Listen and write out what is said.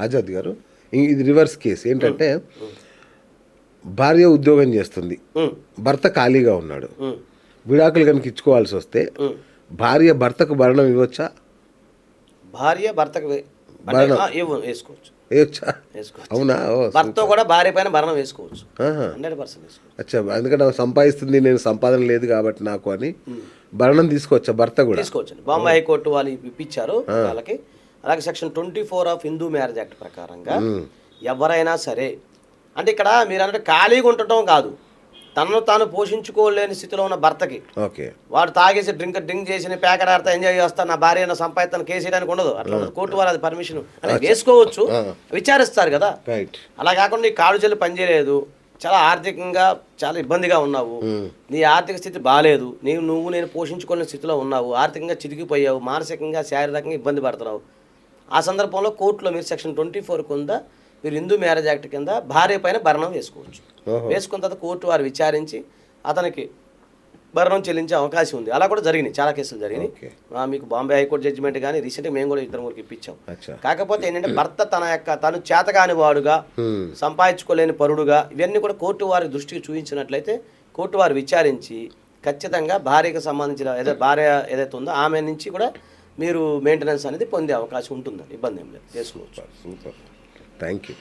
ఆజాద్ గారు, ఇది reverse case ఏంటంటే భార్య ఉద్యోగం చేస్తుంది, భర్త ఖాళీగా ఉన్నాడు, విడాకులు కనుక ఇచ్చుకోవాల్సి వస్తే భార్య భర్తకు భరణం ఇవ్వచ్చా? భార్య భర్తకు వేసుకోవచ్చు. అవునా? భర్త కూడా భార్య పైన భరణం వేసుకోవచ్చు. 100% వేసుకోవచ్చు. అచ్చా, ఎందుకంటే సంపాదిస్తుంది, నేను సంపాదన లేదు కాబట్టి నాకు అని భరణం తీసుకోవచ్చా భర్త కూడా? తీసుకోవచ్చు. బాంబే హైకోర్టు వాళ్ళు ఇప్పించారు వాళ్ళకి. అలాగే section 24 of Hindu marriage act ప్రకారంగా ఎవరైనా సరే, అంటే ఇక్కడ మీరు అంటే ఖాళీగా ఉండటం కాదు, తనను తాను పోషించుకోలేని స్థితిలో ఉన్న భర్తకి వాడు తాగేసి డ్రింక్ చేసి ప్యాకెట్ ఆడితే ఎంజాయ్ చేస్తా, నా భార్య నా సంపాదితాను కేసు వేయడానికి ఉండదు. అట్లా కోర్టు వారు అది పర్మిషన్ అంటే వేసుకోవచ్చు, విచారిస్తారు కదా. అలా కాకుండా నీ కాళ్ళు చెల్లి పనిచేయలేదు, చాలా ఆర్థికంగా చాలా ఇబ్బందిగా ఉన్నావు, నీ ఆర్థిక స్థితి బాగాలేదు, నేను పోషించుకోలేని స్థితిలో ఉన్నావు, ఆర్థికంగా చిరిగిపోయావు, మానసికంగా శారీరకంగా ఇబ్బంది పడుతున్నావు, ఆ సందర్భంలో కోర్టులో మీరు సెక్షన్ 24 కింద మీరు హిందూ మ్యారేజ్ యాక్ట్ కింద భార్య పైన భరణం వేసుకోవచ్చు. వేసుకున్న తర్వాత కోర్టు వారు విచారించి అతనికి భరణం చెల్లించే అవకాశం ఉంది. అలా కూడా జరిగినాయి, చాలా కేసులు జరిగినాయి. మీకు బాంబే హైకోర్టు జడ్జిమెంట్ కానీ రీసెంట్గా మేము కూడా 2-3 ఇప్పించాం. కాకపోతే ఏంటంటే భర్త తను చేతగాని వాడుగా, సంపాదించుకోలేని పరుడుగా, ఇవన్నీ కూడా కోర్టు వారి దృష్టికి చూపించినట్లయితే కోర్టు వారు విచారించి ఖచ్చితంగా భార్యకు సంబంధించిన భార్య ఏదైతే ఉందో ఆమె నుంచి కూడా మీరు మెయింటెనెన్స్ అనేది పొందే అవకాశం ఉంటుందండి. ఇబ్బంది ఏం లేదు, చేసుకోవచ్చు. Super, thank you.